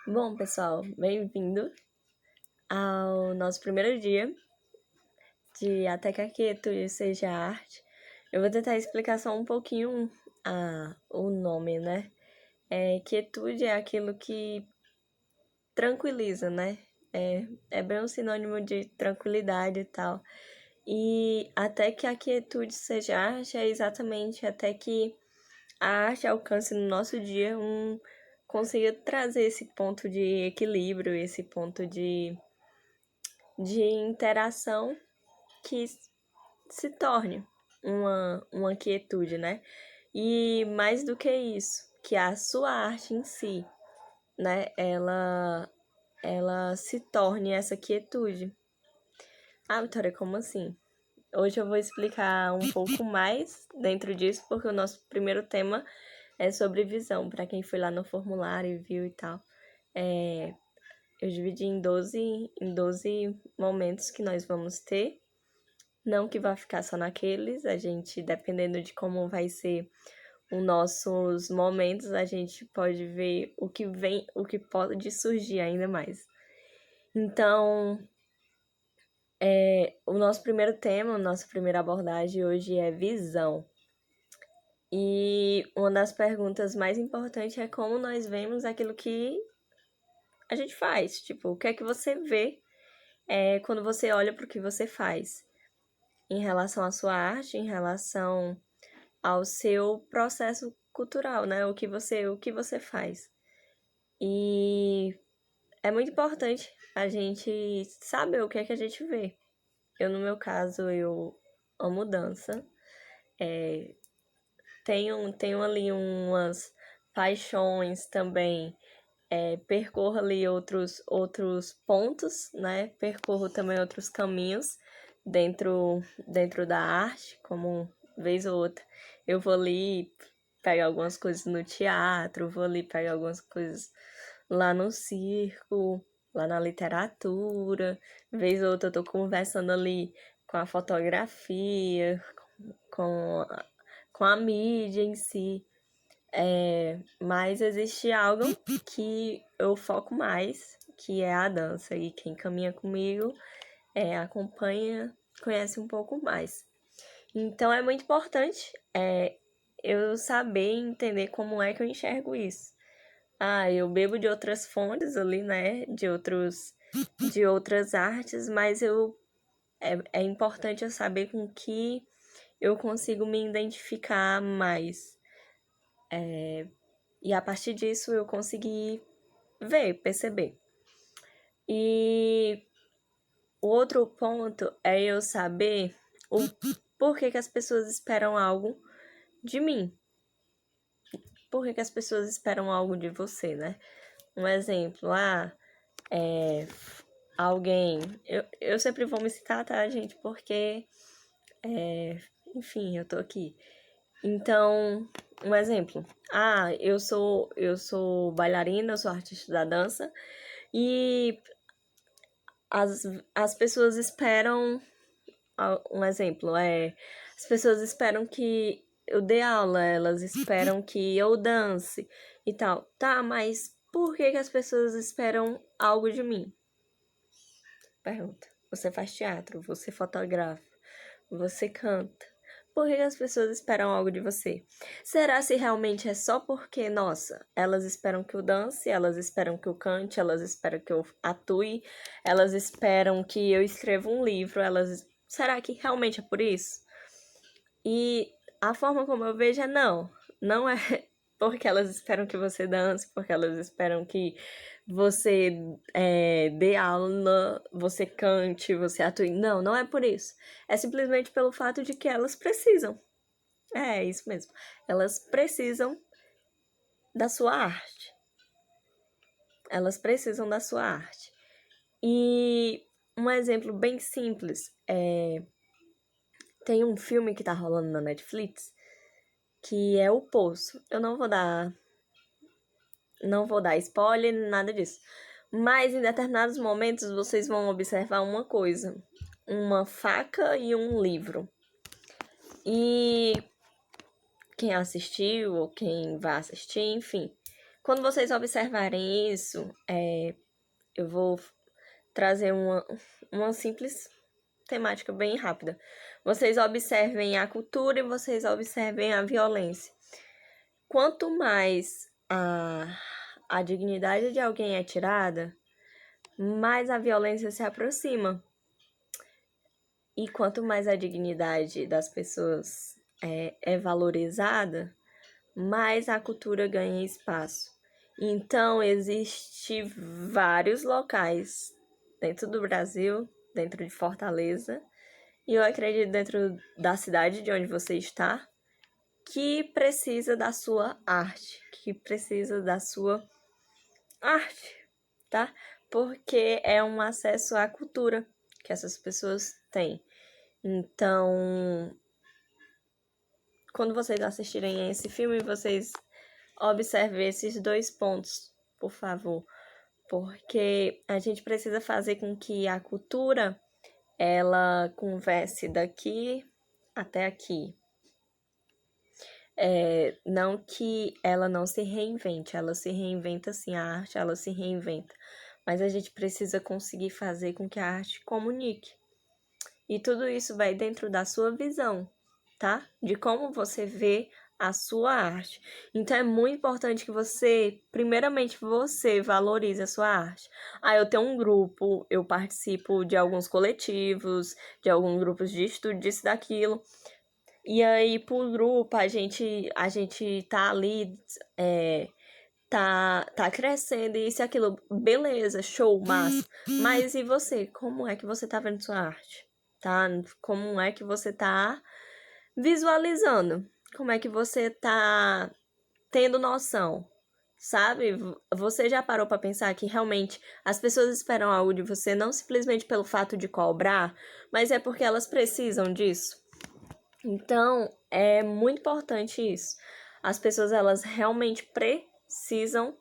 Bom, pessoal, bem-vindo ao nosso primeiro dia de Até que a Quietude Seja Arte. Eu vou tentar explicar só um pouquinho o nome, né? Quietude é aquilo que tranquiliza, né? É bem um sinônimo de tranquilidade e tal. E até que a quietude seja arte é exatamente até que a arte alcance no nosso dia consiga trazer esse ponto de equilíbrio, esse ponto de interação que se torne uma quietude, né? E mais do que isso, que a sua arte em si, né, ela se torne essa quietude. Ah, Vitória, como assim? Hoje eu vou explicar um pouco mais dentro disso, porque o nosso primeiro tema é sobre visão, para quem foi lá no formulário e viu e tal. Eu dividi em doze momentos que nós vamos ter. Não que vai ficar só naqueles, a gente, dependendo de como vai ser os nossos momentos, a gente pode ver o que vem, o que pode surgir ainda mais. Então, o nosso primeiro tema, a nossa primeira abordagem hoje é visão. E uma das perguntas mais importantes é como nós vemos aquilo que a gente faz. Tipo, o que é que você vê quando você olha para o que você faz em relação à sua arte, em relação ao seu processo cultural, né? O que você faz. E é muito importante a gente saber o que é que a gente vê. No meu caso, eu amo dança. Tenho ali umas paixões também. Percorro ali outros pontos, né? Percorro também outros caminhos dentro da arte, como vez ou outra. Eu vou ali pegar algumas coisas no teatro, vou ali pegar algumas coisas lá no circo, lá na literatura. Vez ou outra eu tô conversando ali com a fotografia, com, com a mídia em si. Mas existe algo que eu foco mais, que é a dança. E quem caminha comigo acompanha, conhece um pouco mais. Então é muito importante eu saber entender como é que eu enxergo isso. Eu bebo de outras fontes ali, né? De outras artes, mas é importante eu saber com que eu consigo me identificar mais. E a partir disso eu consegui perceber. E o outro ponto é eu saber o porquê que as pessoas esperam algo de mim. Por que as pessoas esperam algo de você, né? Um exemplo, alguém. Eu sempre vou me citar, tá, gente? Porque, enfim, eu tô aqui. Então, um exemplo. Eu sou bailarina, eu sou artista da dança. E as pessoas esperam. Um exemplo as pessoas esperam que eu dê aula, elas esperam que eu dance e tal. Tá, mas por que as pessoas esperam algo de mim? Pergunta. Você faz teatro, você fotografa, você canta. Por que as pessoas esperam algo de você? Será se realmente é só porque, nossa, elas esperam que eu dance, elas esperam que eu cante, elas esperam que eu atue, elas esperam que eu escreva um livro, será que realmente é por isso? E a forma como eu vejo não é porque elas esperam que você dance, porque elas esperam que você dê aula, você cante, você atue. Não, não é por isso. É simplesmente pelo fato de que elas precisam. É isso mesmo. Elas precisam da sua arte. Elas precisam da sua arte. E um exemplo bem simples tem um filme que tá rolando na Netflix que é O Poço. Eu não vou dar spoiler, nada disso. Mas em determinados momentos vocês vão observar uma coisa: uma faca e um livro. E quem assistiu ou quem vai assistir, enfim, Quando vocês observarem isso, eu vou trazer uma simples temática bem rápida. Vocês observem a cultura e vocês observem a violência. Quanto mais a dignidade de alguém é tirada, mais a violência se aproxima. E quanto mais a dignidade das pessoas é valorizada, mais a cultura ganha espaço. Então, existem vários locais dentro do Brasil, dentro de Fortaleza, e eu acredito dentro da cidade de onde você está, que precisa da sua arte, que precisa da sua arte, tá? Porque é um acesso à cultura que essas pessoas têm. Então, quando vocês assistirem esse filme, vocês observem esses 2 pontos, por favor. Porque a gente precisa fazer com que a cultura, ela converse daqui até aqui. Não que ela não se reinvente, ela se reinventa sim, a arte, ela se reinventa. Mas a gente precisa conseguir fazer com que a arte comunique. E tudo isso vai dentro da sua visão, tá? De como você vê a sua arte. Então é muito importante que você, primeiramente, você valorize a sua arte. Eu tenho um grupo, eu participo de alguns coletivos, de alguns grupos de estudo disso, daquilo. E aí, por grupo, a gente tá ali, tá crescendo, isso e aquilo. Beleza, show, massa. Mas e você? Como é que você tá vendo sua arte? Tá? Como é que você tá visualizando? Como é que você tá tendo noção? Sabe? Você já parou para pensar que realmente as pessoas esperam algo de você não simplesmente pelo fato de cobrar, mas é porque elas precisam disso? Então, é muito importante isso. As pessoas, elas realmente precisam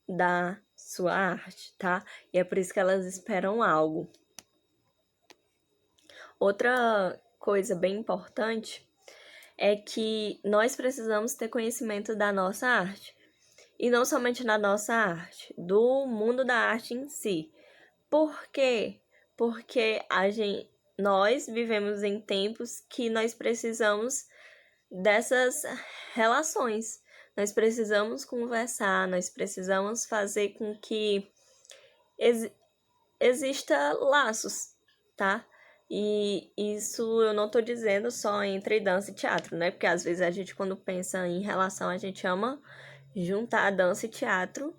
da sua arte, tá? E é por isso que elas esperam algo. Outra coisa bem importante é que nós precisamos ter conhecimento da nossa arte. E não somente da nossa arte, do mundo da arte em si. Por quê? Porque nós vivemos em tempos que nós precisamos dessas relações. Nós precisamos conversar, nós precisamos fazer com que exista laços, tá? E isso eu não tô dizendo só entre dança e teatro, né? Porque às vezes a gente, quando pensa em relação, a gente ama juntar dança e teatro,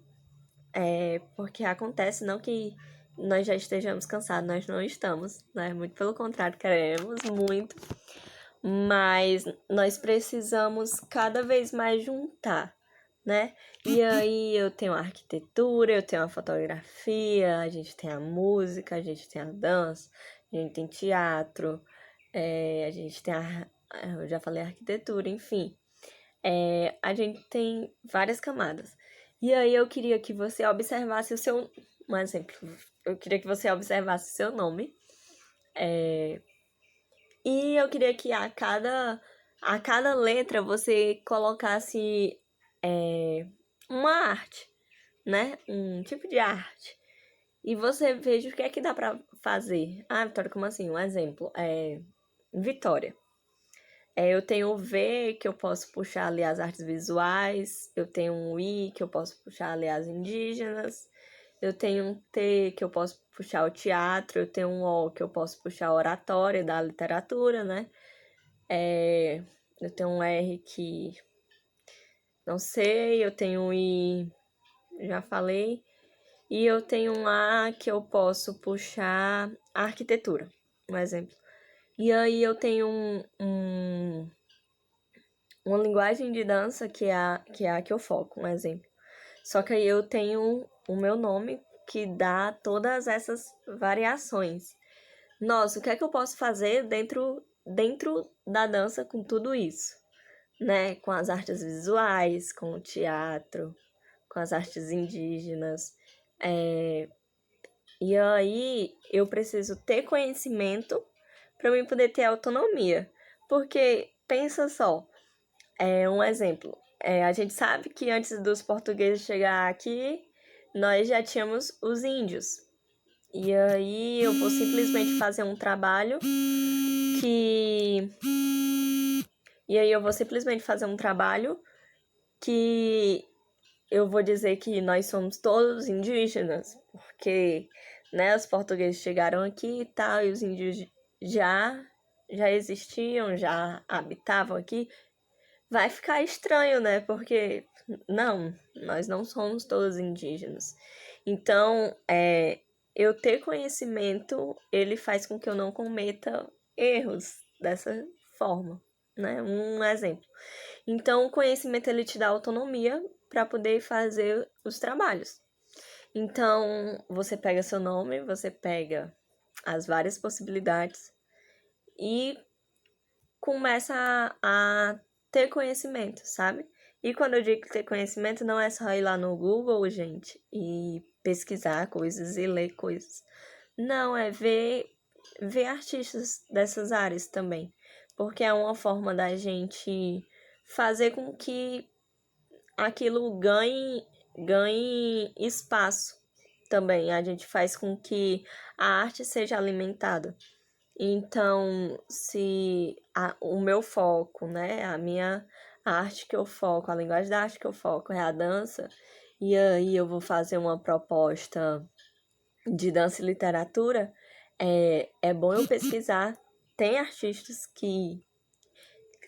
porque acontece, não que nós já estejamos cansados, nós não estamos, né? Muito pelo contrário, queremos muito, mas nós precisamos cada vez mais juntar, né? E aí eu tenho a arquitetura, eu tenho a fotografia, a gente tem a música, a gente tem a dança, a gente tem teatro, a gente tem eu já falei arquitetura, enfim. A gente tem várias camadas. E aí eu queria que você observasse um exemplo, eu queria que você observasse o seu nome. E eu queria que a cada letra você colocasse uma arte, né? Um tipo de arte. E você veja o que é que dá pra fazer. Vitória, como assim? Um exemplo. Vitória. Eu tenho o V, que eu posso puxar ali as artes visuais. Eu tenho um I, que eu posso puxar ali as indígenas. Eu tenho um T, que eu posso puxar o teatro. Eu tenho um O, que eu posso puxar a oratória da literatura, né? Eu tenho um R que não sei. Eu tenho um I, já falei. E eu tenho um A que eu posso puxar a arquitetura, um exemplo. E aí eu tenho uma linguagem de dança que é a que eu foco, um exemplo. Só que aí eu tenho o meu nome que dá todas essas variações. Nossa, o que é que eu posso fazer dentro da dança com tudo isso? Né? Com as artes visuais, com o teatro, com as artes indígenas. E aí eu preciso ter conhecimento para mim poder ter autonomia. Porque, pensa só, um exemplo. a gente sabe que antes dos portugueses chegar aqui, nós já tínhamos os índios. E aí eu vou simplesmente fazer um trabalho que... E aí eu vou simplesmente fazer um trabalho que eu vou dizer que nós somos todos indígenas, porque, né, os portugueses chegaram aqui e tal, e os índios já existiam, já habitavam aqui. Vai ficar estranho, né? Porque não, nós não somos todos indígenas. Então, eu ter conhecimento, ele faz com que eu não cometa erros dessa forma, né? Um exemplo. Então, o conhecimento ele te dá autonomia para poder fazer os trabalhos. Então, você pega seu nome, você pega as várias possibilidades e começa a ter conhecimento, sabe? E quando eu digo ter conhecimento, não é só ir lá no Google, gente, e pesquisar coisas e ler coisas. Não, é ver artistas dessas áreas também. Porque é uma forma da gente fazer com que aquilo ganhe espaço também. A gente faz com que a arte seja alimentada. Então, se o meu foco, né, a arte que eu foco, a linguagem da arte que eu foco é a dança, e aí eu vou fazer uma proposta de dança e literatura, é bom eu pesquisar. Tem artistas que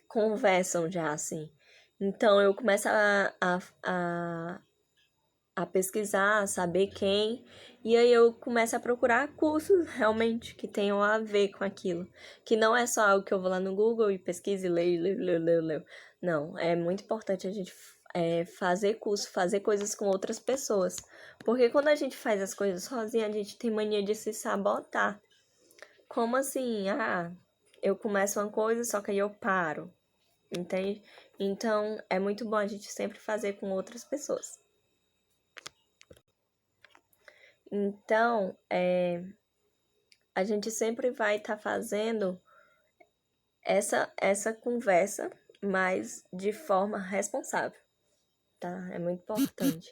conversam já assim. Então, eu começo a pesquisar, a saber quem, e aí eu começo a procurar cursos realmente que tenham a ver com aquilo. Que não é só algo que eu vou lá no Google e pesquiso e leio. Não, é muito importante a gente fazer curso, fazer coisas com outras pessoas. Porque quando a gente faz as coisas sozinha, a gente tem mania de se sabotar. Como assim? Ah, eu começo uma coisa, só que aí eu paro. Entende? Então, é muito bom a gente sempre fazer com outras pessoas. Então, a gente sempre vai estar fazendo essa conversa, mas de forma responsável, tá? É muito importante.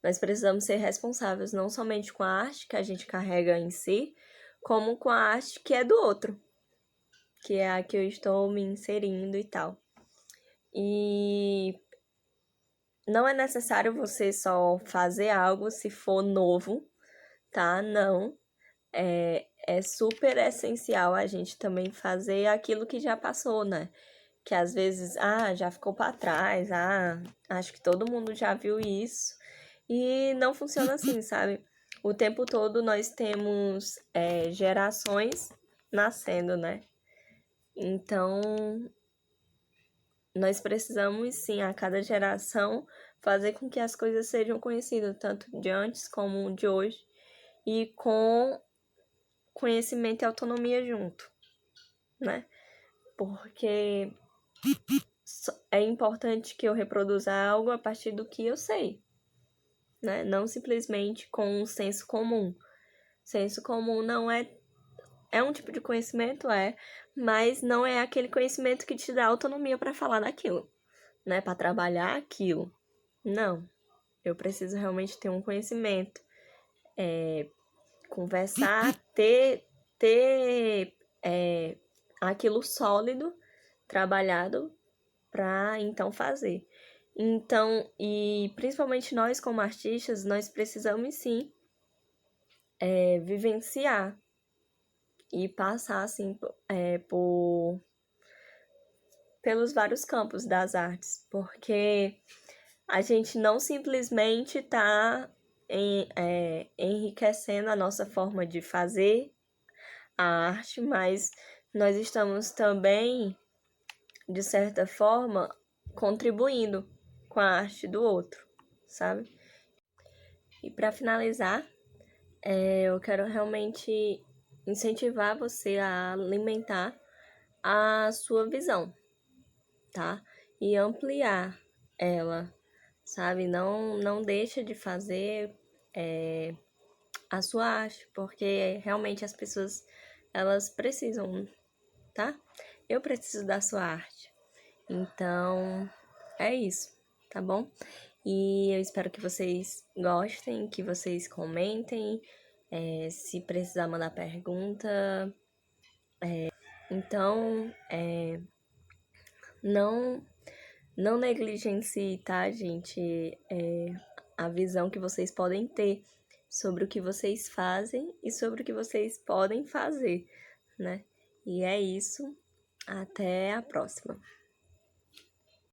Nós precisamos ser responsáveis não somente com a arte que a gente carrega em si, como com a arte que é do outro, que é a que eu estou me inserindo e tal. E não é necessário você só fazer algo se for novo, tá? Não. É super essencial a gente também fazer aquilo que já passou, né? Que às vezes, já ficou para trás, acho que todo mundo já viu isso. E não funciona assim, sabe? O tempo todo nós temos gerações nascendo, né? Então, nós precisamos sim, a cada geração, fazer com que as coisas sejam conhecidas, tanto de antes como de hoje, e com conhecimento e autonomia junto, né? Porque é importante que eu reproduza algo a partir do que eu sei, né? Não simplesmente com um senso comum. Senso comum não é um tipo de conhecimento, mas não é aquele conhecimento que te dá autonomia para falar daquilo, né? Para trabalhar aquilo. Não. Eu preciso realmente ter um conhecimento, conversar, ter aquilo sólido, trabalhado para então fazer. Então, e principalmente nós como artistas, nós precisamos sim vivenciar e passar assim pelos vários campos das artes, porque a gente não simplesmente está enriquecendo a nossa forma de fazer a arte, mas nós estamos também, de certa forma, contribuindo com a arte do outro, sabe? E para finalizar, eu quero realmente incentivar você a alimentar a sua visão, tá? E ampliar ela, sabe? Não deixa de fazer a sua arte, porque realmente as pessoas, elas precisam, tá? Eu preciso da sua arte. Então, é isso. tá bom? E eu espero que vocês gostem, que vocês comentem, se precisar mandar pergunta. Então, não, não negligencie, tá, gente? A visão que vocês podem ter sobre o que vocês fazem e sobre o que vocês podem fazer, né? E é isso. Até a próxima.